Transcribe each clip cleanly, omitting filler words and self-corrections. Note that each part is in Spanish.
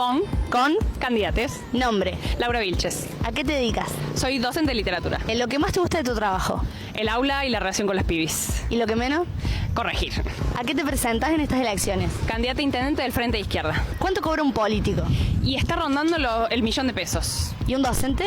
PON con candidates. nombre. Laura Vilches. ¿A qué te dedicas? Soy docente de literatura. ¿En lo que más te gusta de tu trabajo? El aula y la relación con las pibis. ¿Y lo que menos? Corregir. ¿A qué te presentás en estas elecciones? Candidata a intendente del Frente de Izquierda. ¿Cuánto cobra un político? Y está rondando el $1.000.000. ¿Y un docente?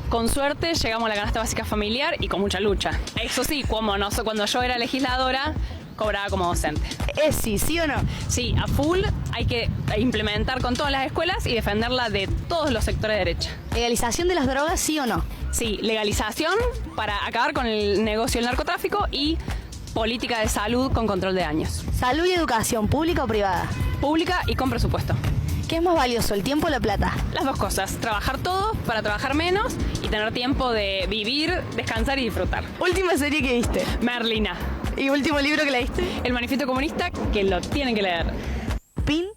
Con suerte llegamos a la canasta básica familiar y con mucha lucha. Eso sí, cuando yo era legisladora, cobraba como docente. ¿Es sí o no? Sí, a full hay que implementar con todas las escuelas y defenderla de todos los sectores de derecha. ¿Legalización de las drogas, sí o no? Sí, legalización para acabar con el negocio del narcotráfico y política de salud con control de daños. ¿Salud y educación, pública o privada? Pública y con presupuesto. ¿Qué es más valioso, el tiempo o la plata? Las dos cosas, trabajar todo para trabajar menos y tener tiempo de vivir, descansar y disfrutar. Última serie que viste. Merlina. ¿Y último libro que leíste? El Manifiesto Comunista, que lo tienen que leer. PIN.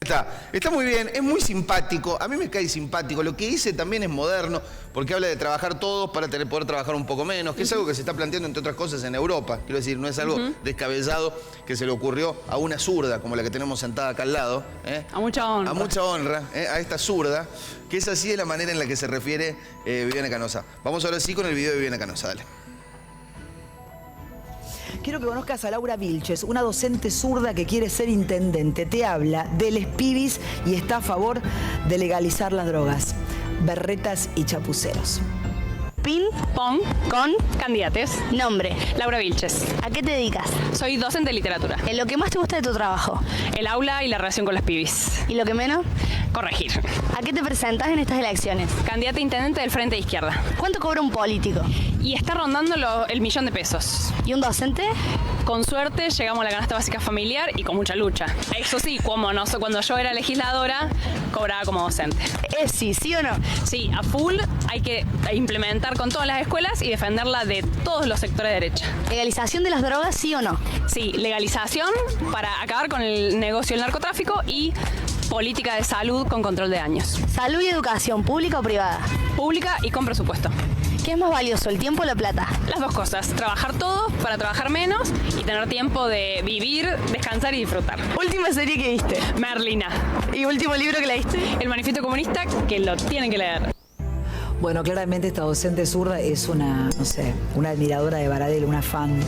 Está muy bien, es muy simpático, a mí me cae simpático. Lo que dice también es moderno, porque habla de trabajar todos para poder trabajar un poco menos, que es algo que se está planteando, entre otras cosas, en Europa. Quiero decir, no es algo descabellado que se le ocurrió a una zurda, como la que tenemos sentada acá al lado. A mucha honra. A mucha honra, a esta zurda, que es así de la manera en la que se refiere Viviana Canosa. Vamos ahora sí con el video de Viviana Canosa, dale. Quiero que conozcas a Laura Vilches, una docente zurda que quiere ser intendente. Te habla de les pibis y está a favor de legalizar las drogas, berretas y chapuceros. PIN. PON Con candidates. nombre. Laura Vilches. ¿A qué te dedicas? Soy docente de literatura. ¿En lo que más te gusta de tu trabajo? El aula y la relación con las pibis. ¿Y lo que menos? Corregir. ¿A qué te presentás en estas elecciones? Candidata a intendente del Frente de Izquierda. ¿Cuánto cobra un político? Y está rondando el $1.000.000. ¿Y un docente? Con suerte llegamos a la canasta básica familiar y con mucha lucha. Eso sí, cuando yo era legisladora, cobraba como docente. ¿Es sí o no? Sí, a full hay que implementar con todas las escuelas y defenderla de todos los sectores de derecha. ¿Legalización de las drogas, sí o no? Sí, legalización para acabar con el negocio del narcotráfico y política de salud con control de daños. ¿Salud y educación, pública o privada? Pública y con presupuesto. ¿Qué es más valioso, el tiempo o la plata? Las dos cosas, trabajar todo para trabajar menos y tener tiempo de vivir, descansar y disfrutar. Última serie que viste. Merlina. ¿Y último libro que leíste? El Manifiesto Comunista, que lo tienen que leer. Bueno, claramente esta docente zurda es una, no sé, una admiradora de Baradel, una fan.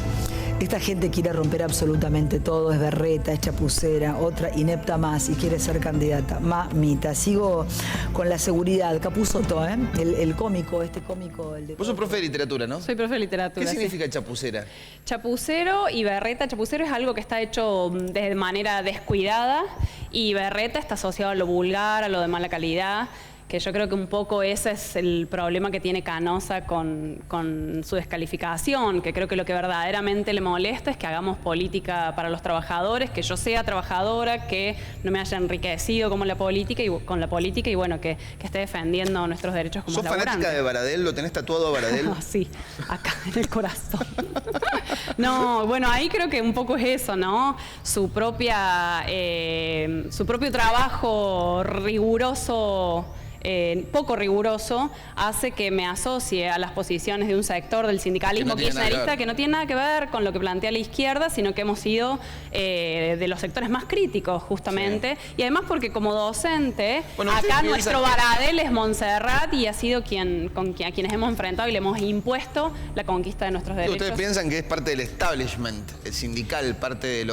Esta gente quiere romper absolutamente todo, es berreta, es chapucera, otra inepta más y quiere ser candidata. Mamita, sigo con la seguridad. Capusotto, el cómico, este cómico. El de... Vos sos profe de literatura, ¿no? Soy profe de literatura. ¿Qué sí. significa chapucera? Chapucero y berreta. Chapucero es algo que está hecho de manera descuidada y berreta está asociado a lo vulgar, a lo de mala calidad, que yo creo que un poco ese es el problema que tiene Canosa con su descalificación, que creo que lo que verdaderamente le molesta es que hagamos política para los trabajadores, que yo sea trabajadora, que no me haya enriquecido con la política y bueno, que esté defendiendo nuestros derechos como ¿Sos laburantes. fanática de Baradel? ¿Lo tenés tatuado a Baradel? Sí, acá en el corazón. No, bueno, ahí creo que un poco es eso, ¿no? Su propio trabajo riguroso, poco riguroso, hace que me asocie a las posiciones de un sector del sindicalismo kirchnerista que no tiene nada que ver con lo que plantea la izquierda, sino que hemos sido de los sectores más críticos, justamente. Sí. Y además porque como docente, bueno, acá nuestro Baradel es Montserrat y ha sido a quienes hemos enfrentado y le hemos impuesto la conquista de nuestros derechos. ¿Ustedes piensan que es parte del establishment sindical, parte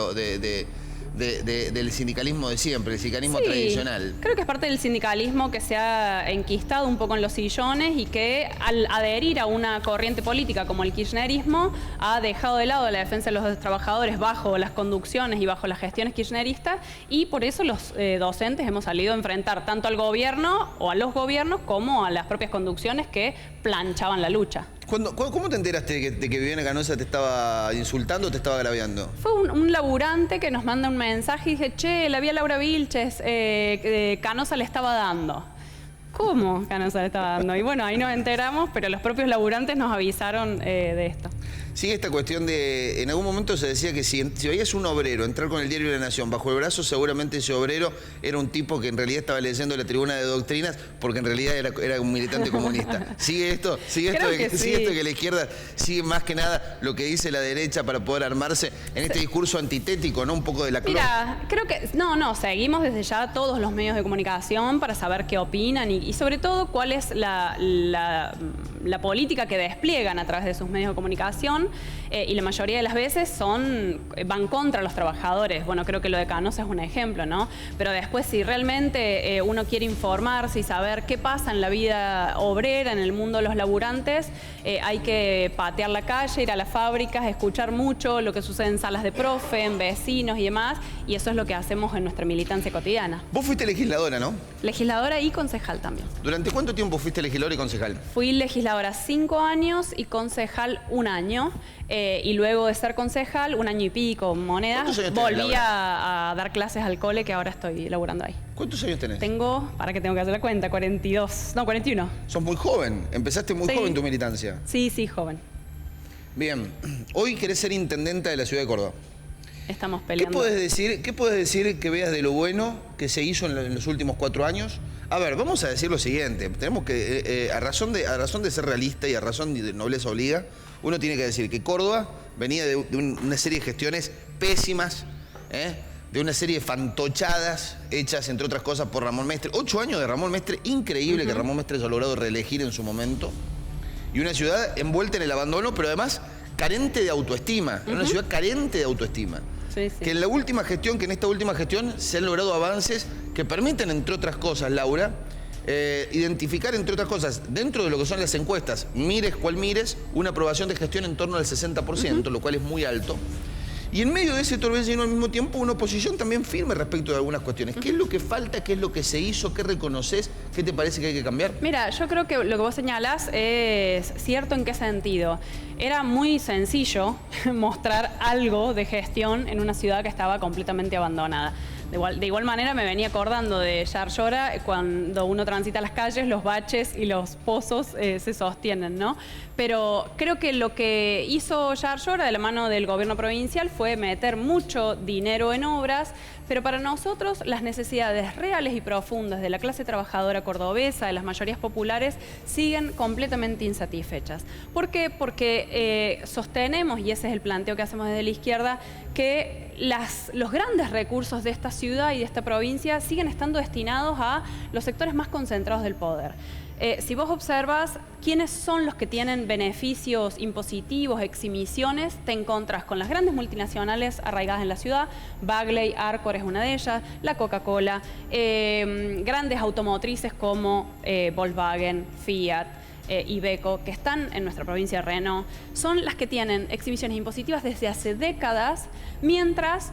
del sindicalismo de siempre, el sindicalismo tradicional? Creo que es parte del sindicalismo que se ha enquistado un poco en los sillones y que al adherir a una corriente política como el kirchnerismo ha dejado de lado la defensa de los trabajadores bajo las conducciones y bajo las gestiones kirchneristas, y por eso los docentes hemos salido a enfrentar tanto al gobierno o a los gobiernos como a las propias conducciones que planchaban la lucha. ¿Cómo te enteraste de que Viviana Canosa te estaba insultando o te estaba agraviando? Fue un laburante que nos manda un mensaje y dije, che, la vi a Laura Vilches, Canosa le estaba dando. ¿Cómo Canosa le estaba dando? Y bueno, ahí nos enteramos, pero los propios laburantes nos avisaron de esto. Sigue esta cuestión de, en algún momento se decía que si veías un obrero entrar con el diario de la Nación bajo el brazo, seguramente ese obrero era un tipo que en realidad estaba leyendo la tribuna de doctrinas porque en realidad era un militante comunista. ¿Sigue esto? ¿Sigue esto de que la izquierda sigue más que nada lo que dice la derecha para poder armarse en este discurso antitético, ¿no? Un poco de la cloaca. Mira, creo que, seguimos desde ya todos los medios de comunicación para saber qué opinan y sobre todo cuál es la política que despliegan a través de sus medios de comunicación. Y la mayoría de las veces van contra los trabajadores. Bueno, creo que lo de Canosa es un ejemplo, ¿no? Pero después, si realmente uno quiere informarse y saber qué pasa en la vida obrera, en el mundo de los laburantes, hay que patear la calle, ir a las fábricas, escuchar mucho lo que sucede en salas de profe, en vecinos y demás, y eso es lo que hacemos en nuestra militancia cotidiana. Vos fuiste legisladora, ¿no? Legisladora y concejal también. ¿Durante cuánto tiempo fuiste legisladora y concejal? Fui legisladora 5 años y concejal 1 año. Y luego de ser concejal, 1 año y pico, monedas, volví a dar clases al cole, que ahora estoy laburando ahí. ¿Cuántos años tenés? Tengo que hacer la cuenta, 41. Sos muy joven, empezaste muy joven tu militancia. Sí, joven. Bien, hoy querés ser intendenta de la ciudad de Córdoba. Estamos peleando. ¿Qué puedes decir que veas de lo bueno que se hizo en los últimos 4 años? A ver, vamos a decir lo siguiente. Tenemos que, a razón de ser realista y a razón de nobleza obliga, uno tiene que decir que Córdoba venía de una serie de gestiones pésimas, de una serie de fantochadas hechas, entre otras cosas, por Ramón Mestre. 8 años de Ramón Mestre, increíble que Ramón Mestre haya logrado reelegir en su momento. Y una ciudad envuelta en el abandono, pero además carente de autoestima. Era una ciudad carente de autoestima. Sí. Que en esta última gestión se han logrado avances que permiten, entre otras cosas, Laura, identificar, entre otras cosas, dentro de lo que son las encuestas, mires cuál mires, una aprobación de gestión en torno al 60%, lo cual es muy alto. Y en medio de ese torbellino, al mismo tiempo, una oposición también firme respecto de algunas cuestiones. ¿Qué es lo que falta? ¿Qué es lo que se hizo? ¿Qué reconoces? ¿Qué te parece que hay que cambiar? Mira, yo creo que lo que vos señalás es cierto. ¿En qué sentido? Era muy sencillo mostrar algo de gestión en una ciudad que estaba completamente abandonada. De igual manera me venía acordando de Yar Llora, cuando uno transita las calles, los baches y los pozos se sostienen, ¿no? Pero creo que lo que hizo Yar Llora de la mano del gobierno provincial fue meter mucho dinero en obras, pero para nosotros las necesidades reales y profundas de la clase trabajadora cordobesa, de las mayorías populares, siguen completamente insatisfechas. ¿Por qué? Porque sostenemos, y ese es el planteo que hacemos desde la izquierda, que los grandes recursos de esta ciudad y de esta provincia siguen estando destinados a los sectores más concentrados del poder. Si vos observas quiénes son los que tienen beneficios impositivos, eximisiones, te encontrás con las grandes multinacionales arraigadas en la ciudad. Bagley, Arcor es una de ellas, la Coca-Cola, grandes automotrices como Volkswagen, Fiat, Iveco, que están en nuestra provincia de Renault, son las que tienen exhibiciones impositivas desde hace décadas, mientras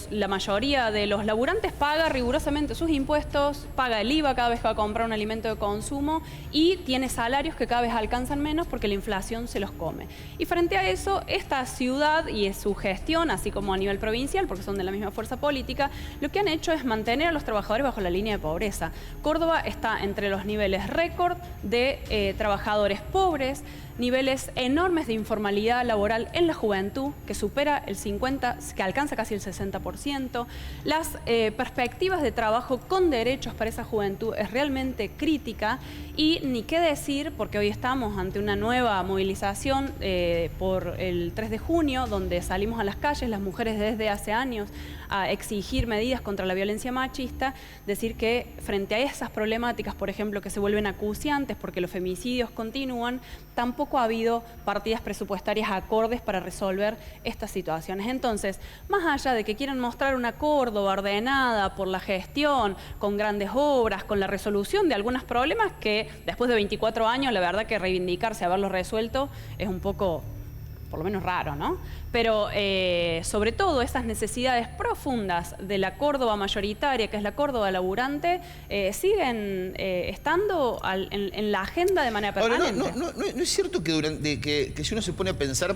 la mayoría de los laburantes paga rigurosamente sus impuestos, paga el IVA cada vez que va a comprar un alimento de consumo y tiene salarios que cada vez alcanzan menos porque la inflación se los come. Y frente a eso, esta ciudad y su gestión, así como a nivel provincial, porque son de la misma fuerza política, lo que han hecho es mantener a los trabajadores bajo la línea de pobreza. Córdoba está entre los niveles récord de trabajadores pobres, niveles enormes de informalidad laboral en la juventud, que supera el 50%, que alcanza casi el 60%. Las perspectivas de trabajo con derechos para esa juventud es realmente crítica y ni qué decir, porque hoy estamos ante una nueva movilización por el 3 de junio, donde salimos a las calles, las mujeres desde hace años, a exigir medidas contra la violencia machista, decir que frente a esas problemáticas, por ejemplo, que se vuelven acuciantes porque los femicidios continúan, tampoco ha habido partidas presupuestarias acordes para resolver estas situaciones. Entonces, más allá de que quieran mostrar una Córdoba ordenada por la gestión, con grandes obras, con la resolución de algunos problemas que después de 24 años, la verdad que reivindicarse, haberlos resuelto, es un poco por lo menos raro, ¿no? Pero sobre todo esas necesidades profundas de la Córdoba mayoritaria, que es la Córdoba laburante, siguen estando en la agenda de manera permanente. Ahora, no es cierto que si uno se pone a pensar,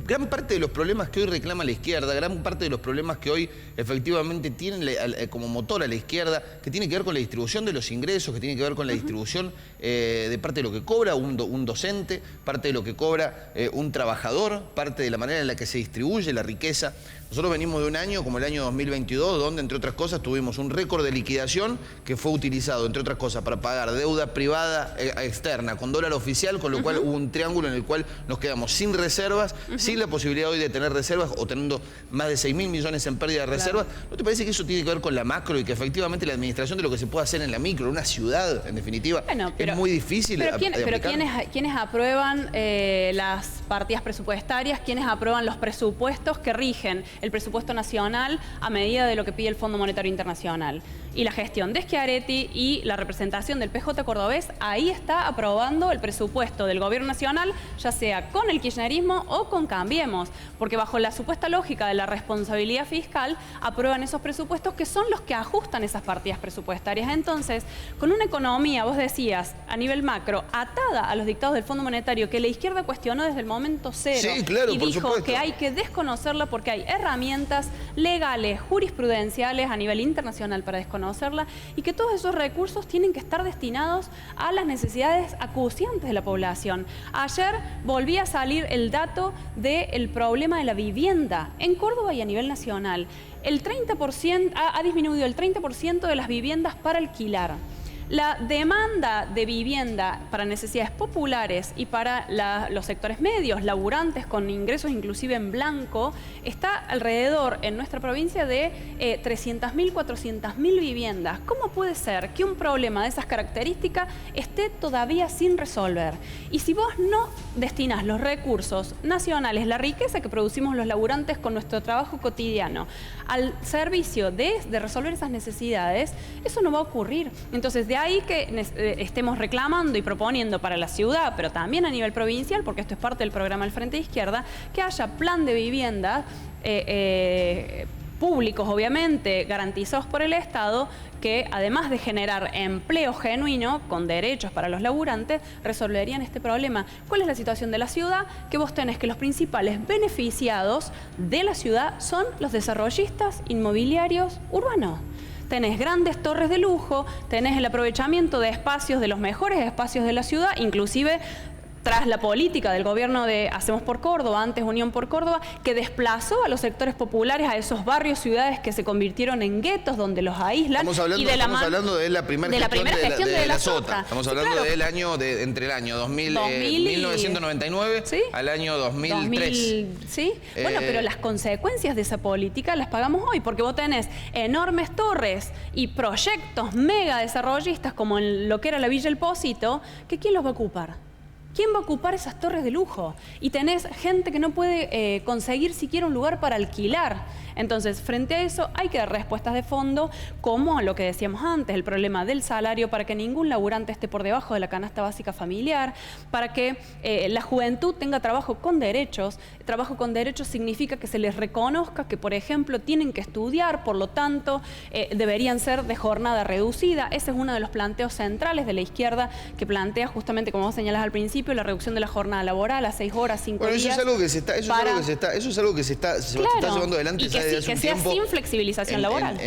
gran parte de los problemas que hoy reclama la izquierda, gran parte de los problemas que hoy efectivamente tienen como motor a la izquierda, que tiene que ver con la distribución de los ingresos, que tiene que ver con la distribución de parte de lo que cobra un docente, parte de lo que cobra un trabajador, parte de la manera en la que se distribuye la riqueza. Nosotros venimos de un año, como el año 2022, donde, entre otras cosas, tuvimos un récord de liquidación que fue utilizado, entre otras cosas, para pagar deuda privada externa con dólar oficial, con lo cual hubo un triángulo en el cual nos quedamos sin reservas, sin la posibilidad hoy de tener reservas o teniendo más de 6.000 millones en pérdida de reservas. ¿No te parece que eso tiene que ver con la macro y que efectivamente la administración de lo que se puede hacer en la micro, en una ciudad, en definitiva, es muy difícil de aplicar? Pero ¿quiénes aprueban las partidas presupuestarias? ¿Quiénes aprueban los presupuestos que rigen el presupuesto nacional a medida de lo que pide el Fondo Monetario Internacional? Y la gestión de Schiaretti y la representación del PJ cordobés, ahí está aprobando el presupuesto del gobierno nacional, ya sea con el kirchnerismo o con Cambiemos, porque bajo la supuesta lógica de la responsabilidad fiscal, aprueban esos presupuestos que son los que ajustan esas partidas presupuestarias. Entonces, con una economía, vos decías, a nivel macro, atada a los dictados del Fondo Monetario, que la izquierda cuestionó desde el momento cero, sí, claro, y dijo que hay que desconocerla porque hay herramientas legales, jurisprudenciales a nivel internacional para desconocerla, y que todos esos recursos tienen que estar destinados a las necesidades acuciantes de la población. Ayer volví a salir el dato del problema de la vivienda en Córdoba y a nivel nacional. El 30% ha disminuido el 30% de las viviendas para alquilar. La demanda de vivienda para necesidades populares y para los sectores medios, laburantes con ingresos inclusive en blanco, está alrededor en nuestra provincia de 300.000, 400.000 viviendas. ¿Cómo puede ser que un problema de esas características esté todavía sin resolver? Y si vos no destinás los recursos nacionales, la riqueza que producimos los laburantes con nuestro trabajo cotidiano, al servicio de resolver esas necesidades, eso no va a ocurrir. Entonces, de ahí que estemos reclamando y proponiendo para la ciudad, pero también a nivel provincial, porque esto es parte del programa del Frente de Izquierda, que haya plan de vivienda públicos, obviamente, garantizados por el Estado, que además de generar empleo genuino, con derechos para los laburantes, resolverían este problema. ¿Cuál es la situación de la ciudad? Que vos tenés que los principales beneficiados de la ciudad son los desarrollistas inmobiliarios urbanos. Tenés grandes torres de lujo, tenés el aprovechamiento de espacios, de los mejores espacios de la ciudad, inclusive tras la política del gobierno de Hacemos por Córdoba, antes Unión por Córdoba, que desplazó a los sectores populares, a esos barrios, ciudades que se convirtieron en guetos donde los aíslan. Estamos hablando de la primera gestión de la Sota. Estamos hablando del año, entre el año 1999 ¿sí? Al año 2003. ¿Sí? Bueno, pero las consecuencias de esa política las pagamos hoy, porque vos tenés enormes torres y proyectos mega desarrollistas como en lo que era la Villa El Pocito, que ¿quién los va a ocupar? ¿Quién va a ocupar esas torres de lujo? Y tenés gente que no puede conseguir siquiera un lugar para alquilar. Entonces, frente a eso, hay que dar respuestas de fondo, como lo que decíamos antes, el problema del salario, para que ningún laburante esté por debajo de la canasta básica familiar, para que la juventud tenga trabajo con derechos. Trabajo con derechos significa que se les reconozca que, por ejemplo, tienen que estudiar, por lo tanto, deberían ser de jornada reducida. Ese es uno de los planteos centrales de la izquierda, que plantea justamente, como vos señalás al principio, la reducción de la jornada laboral a 6 horas, 5 días. Eso es algo que se está llevando adelante ya desde hace un tiempo. Sin flexibilización laboral.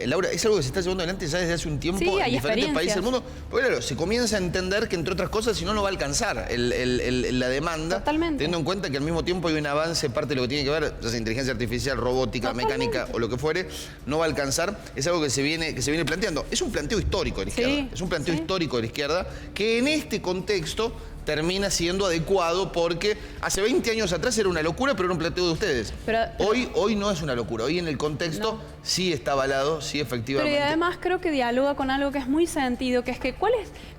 Laura, es algo que se está llevando adelante ya desde hace un tiempo en diferentes países del mundo. Porque claro, se comienza a entender que, entre otras cosas, si no va a alcanzar la demanda. Totalmente. Teniendo en cuenta que al mismo tiempo hay un avance, parte de lo que tiene que ver, ya sea inteligencia artificial, robótica, mecánica o lo que fuere, no va a alcanzar. Es algo que se viene planteando. Es un planteo histórico de la izquierda. Es un planteo histórico de la izquierda que en este contexto termina siendo adecuado, porque hace 20 años atrás era una locura, pero era un planteo de ustedes. Hoy no es una locura. Hoy en el contexto sí está avalado, sí efectivamente. Pero además creo que dialoga con algo que es muy sentido, que es que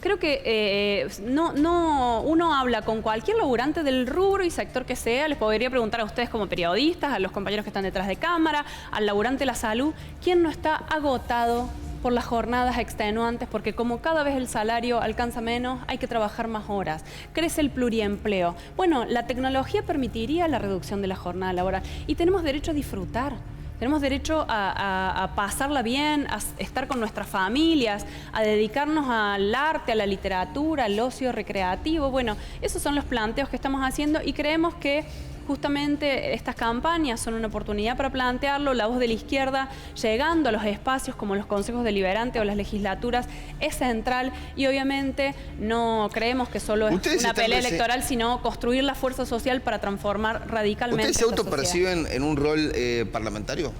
creo que uno habla con cualquier laburante del rubro y sector que sea, les podría preguntar a ustedes como periodistas, a los compañeros que están detrás de cámara, al laburante de la salud, ¿quién no está agotado por las jornadas extenuantes, porque como cada vez el salario alcanza menos, hay que trabajar más horas. Crece el pluriempleo. Bueno, la tecnología permitiría la reducción de la jornada laboral y tenemos derecho a disfrutar. Tenemos derecho a pasarla bien, a estar con nuestras familias, a dedicarnos al arte, a la literatura, al ocio recreativo. Bueno, esos son los planteos que estamos haciendo y creemos que justamente estas campañas son una oportunidad para plantearlo. La voz de la izquierda, llegando a los espacios como los consejos deliberantes o las legislaturas, es central y obviamente no creemos que solo es una pelea electoral, sino construir la fuerza social para transformar radicalmente ¿Ustedes se esta autoperciben en un rol parlamentario?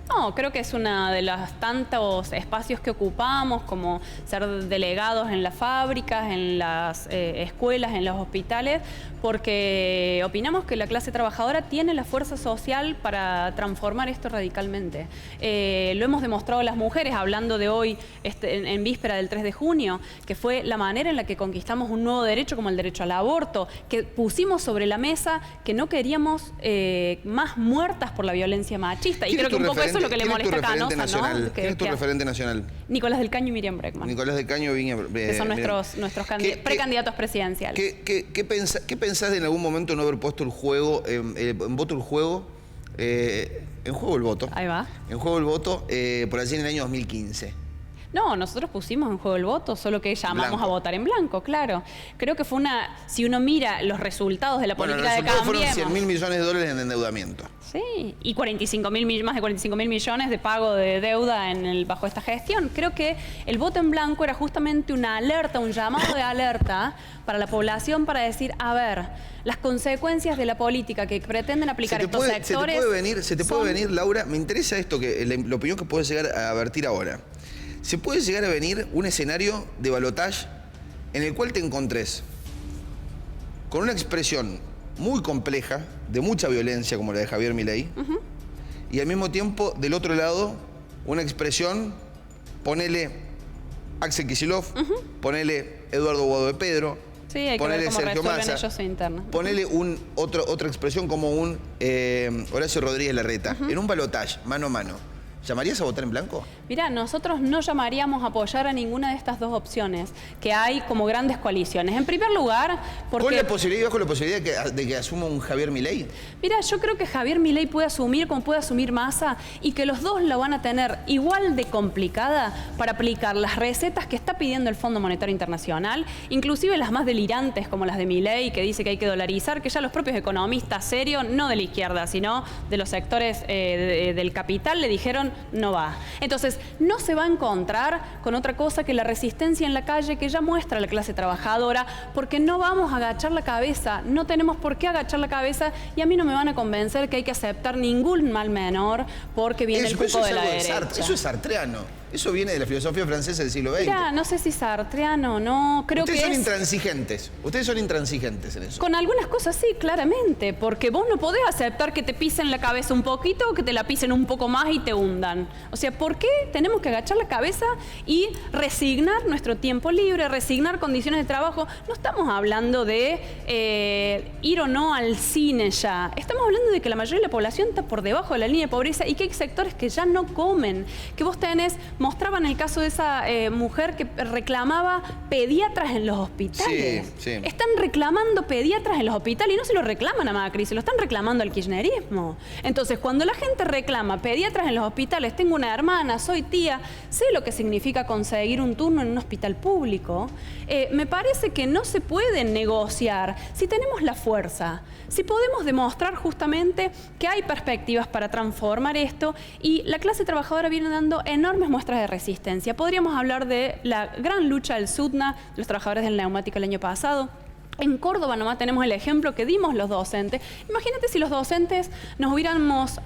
No, creo que es uno de los tantos espacios que ocupamos, como ser delegados en las fábricas, en las escuelas, en los hospitales, porque opinamos que la clase trabajadora tiene la fuerza social para transformar esto radicalmente. Lo hemos demostrado las mujeres, hablando de hoy, en víspera del 3 de junio, que fue la manera en la que conquistamos un nuevo derecho como el derecho al aborto, que pusimos sobre la mesa que no queríamos más muertas por la violencia machista. Y creo que un poco eso es lo que le molesta a Canosa, ¿no? ¿Quién es tu referente nacional? Nicolás del Caño y Miriam Bregman. Nicolás del Caño y Miriam Bregman. Que son nuestros precandidatos presidenciales. ¿Qué pensás de en algún momento no haber puesto el juego, en voto el juego, en juego el voto? Ahí va. En juego el voto, por allí en el año 2015. No, nosotros pusimos en juego el voto, solo que llamamos a votar en blanco, claro. Creo que fue si uno mira los resultados de la política de Cambiemos... fueron $100.000 millones en endeudamiento. Sí, y más de 45.000 millones de pago de deuda bajo esta gestión. Creo que el voto en blanco era justamente una alerta, un llamado de alerta para la población para decir, a ver, las consecuencias de la política que pretenden aplicar estos sectores... Se te puede venir, Laura, me interesa esto, la opinión que puedes llegar a vertir ahora. Se puede llegar a venir un escenario de balotaje en el cual te encontrés con una expresión muy compleja, de mucha violencia, como la de Javier Milei, y al mismo tiempo, del otro lado, una expresión, ponele Axel Kicillof, ponele Eduardo Guado de Pedro, sí, hay que ponele ver cómo Sergio Massa, ellos internos. ponele otra expresión como un Horacio Rodríguez Larreta, en un balotaje, mano a mano. ¿Llamarías a votar en blanco? Mirá, nosotros no llamaríamos a apoyar a ninguna de estas dos opciones, que hay como grandes coaliciones. En primer lugar, porque... ¿Bajo la posibilidad de que asuma un Javier Milei? Mirá, yo creo que Javier Milei puede asumir como puede asumir Massa y que los dos la van a tener igual de complicada para aplicar las recetas que está pidiendo el Fondo Monetario Internacional, inclusive las más delirantes como las de Milei, que dice que hay que dolarizar, que ya los propios economistas serios, no de la izquierda, sino de los sectores del capital, le dijeron no va. Entonces, no se va a encontrar con otra cosa que la resistencia en la calle que ya muestra la clase trabajadora, porque no vamos a agachar la cabeza, no tenemos por qué agachar la cabeza y a mí no me van a convencer que hay que aceptar ningún mal menor porque viene el cupo de la derecha. Eso es sartreano. Eso viene de la filosofía francesa del siglo XX. Mirá, no sé si sartreano o no, creo que Ustedes son intransigentes. Ustedes son intransigentes en eso. Con algunas cosas sí, claramente, porque vos no podés aceptar que te pisen la cabeza un poquito o que te la pisen un poco más y te hundan. O sea, ¿por qué tenemos que agachar la cabeza y resignar nuestro tiempo libre, resignar condiciones de trabajo? No estamos hablando de ir o no al cine ya. Estamos hablando de que la mayoría de la población está por debajo de la línea de pobreza y que hay sectores que ya no comen. Que vos mostraban el caso de esa mujer que reclamaba pediatras en los hospitales. Sí. Están reclamando pediatras en los hospitales y no se lo reclaman a Macri, se lo están reclamando al kirchnerismo. Entonces, cuando la gente reclama pediatras en los hospitales, tengo una hermana, soy tía, sé lo que significa conseguir un turno en un hospital público, me parece que no se puede negociar si tenemos la fuerza, si podemos demostrar justamente que hay perspectivas para transformar esto y la clase trabajadora viene dando enormes muestras de resistencia. Podríamos hablar de la gran lucha del SUTNA, de los trabajadores del neumático el año pasado. En Córdoba nomás tenemos el ejemplo que dimos los docentes. Imagínate si los docentes nos hubiéramos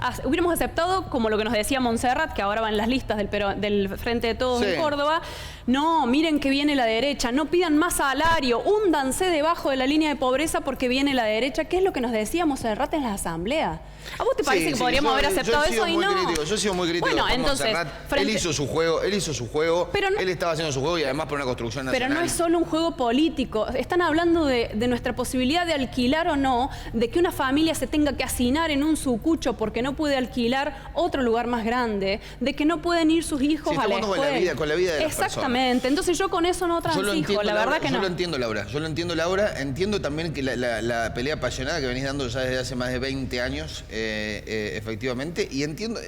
aceptado, como lo que nos decía Montserrat, que ahora va en las listas del Frente de Todos en Córdoba, no, miren que viene la derecha, no pidan más salario, húndanse debajo de la línea de pobreza porque viene la derecha, que es lo que nos decíamos hace rato en las asambleas. ¿A vos te parece que podríamos haber aceptado eso y no? Yo he sido muy crítico. Bueno, de entonces, Montserrat. Él hizo su juego, pero él estaba haciendo su juego y además por una construcción nacional. Pero no es solo un juego político. Están hablando de nuestra posibilidad de alquilar o no, de que una familia se tenga que hacinar en un sucucho porque no puede alquilar otro lugar más grande, de que no pueden ir sus hijos a la escuela. Con la vida de las Exactamente. personas. Entonces yo con eso no transijo, la verdad que no. Yo lo entiendo, Laura. Entiendo también que la pelea apasionada que venís dando ya desde hace más de 20 años, efectivamente, y entiendo.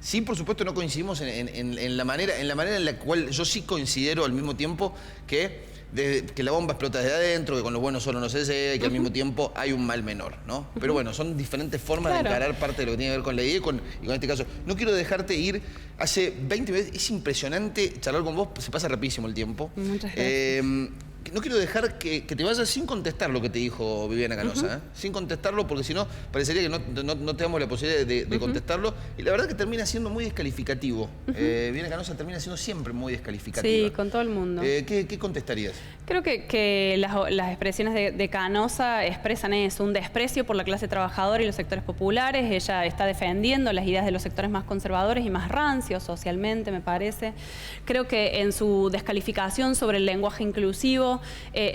Sí, por supuesto, no coincidimos en la manera en la cual yo sí considero al mismo tiempo que la bomba explota desde adentro, que con lo bueno solo no se llega y que al mismo tiempo hay un mal menor, ¿no? Pero bueno, son diferentes formas de encarar parte de lo que tiene que ver con la idea y con este caso. No quiero dejarte ir. Hace 20 veces, es impresionante charlar con vos, se pasa rapidísimo el tiempo. Muchas gracias. No quiero dejar que te vayas sin contestar lo que te dijo Viviana Canosa, sin contestarlo, porque si no, parecería que no te damos la posibilidad de contestarlo. Y la verdad que termina siendo muy descalificativo. Viviana Canosa termina siendo siempre muy descalificativa. Sí, con todo el mundo. ¿Qué contestarías? Creo que las expresiones de Canosa expresan eso, un desprecio por la clase trabajadora y los sectores populares. Ella está defendiendo las ideas de los sectores más conservadores y más rancios socialmente, me parece. Creo que en su descalificación sobre el lenguaje inclusivo,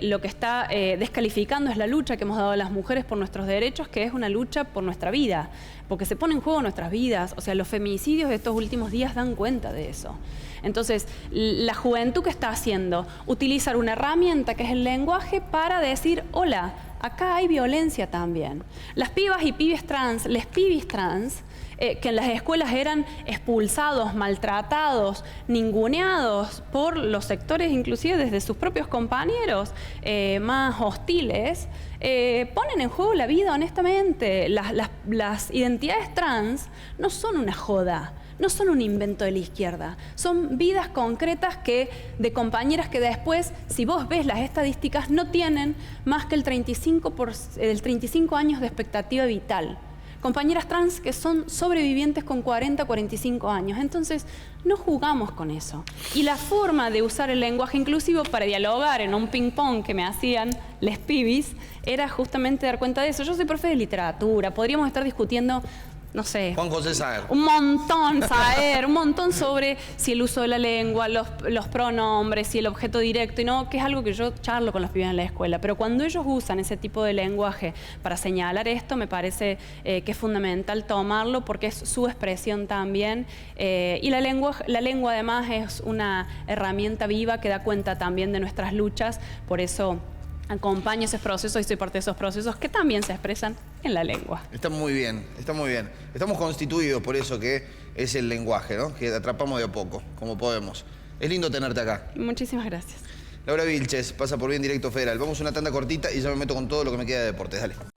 lo que está descalificando es la lucha que hemos dado a las mujeres por nuestros derechos, que es una lucha por nuestra vida, porque se pone en juego nuestras vidas. O sea, los feminicidios de estos últimos días dan cuenta de eso. Entonces, la juventud que está haciendo, utilizar una herramienta que es el lenguaje para decir, hola, acá hay violencia también. Las pibas y pibes trans, les pibis trans, que en las escuelas eran expulsados, maltratados, ninguneados por los sectores, inclusive desde sus propios compañeros más hostiles, ponen en juego la vida honestamente. Las identidades trans no son una joda, no son un invento de la izquierda, son vidas concretas de compañeras que después, si vos ves las estadísticas, no tienen más que el 35 años de expectativa vital. Compañeras trans que son sobrevivientes con 40, 45 años. Entonces, no jugamos con eso. Y la forma de usar el lenguaje inclusivo para dialogar en un ping-pong que me hacían les pibis era justamente dar cuenta de eso. Yo soy profe de literatura, podríamos estar discutiendo, no sé, Juan José Saer. un montón sobre si el uso de la lengua, los pronombres, si el objeto directo y no, que es algo que yo charlo con los pibes en la escuela. Pero cuando ellos usan ese tipo de lenguaje para señalar esto, me parece que es fundamental tomarlo porque es su expresión también. Y la lengua además es una herramienta viva que da cuenta también de nuestras luchas. Por eso acompaño esos procesos y soy parte de esos procesos que también se expresan en la lengua. Está muy bien, está muy bien. Estamos constituidos por eso que es el lenguaje, ¿no? Que atrapamos de a poco, como podemos. Es lindo tenerte acá. Muchísimas gracias. Laura Vilches pasa por Bien Directo Federal. Vamos a una tanda cortita y ya me meto con todo lo que me queda de deportes. Dale.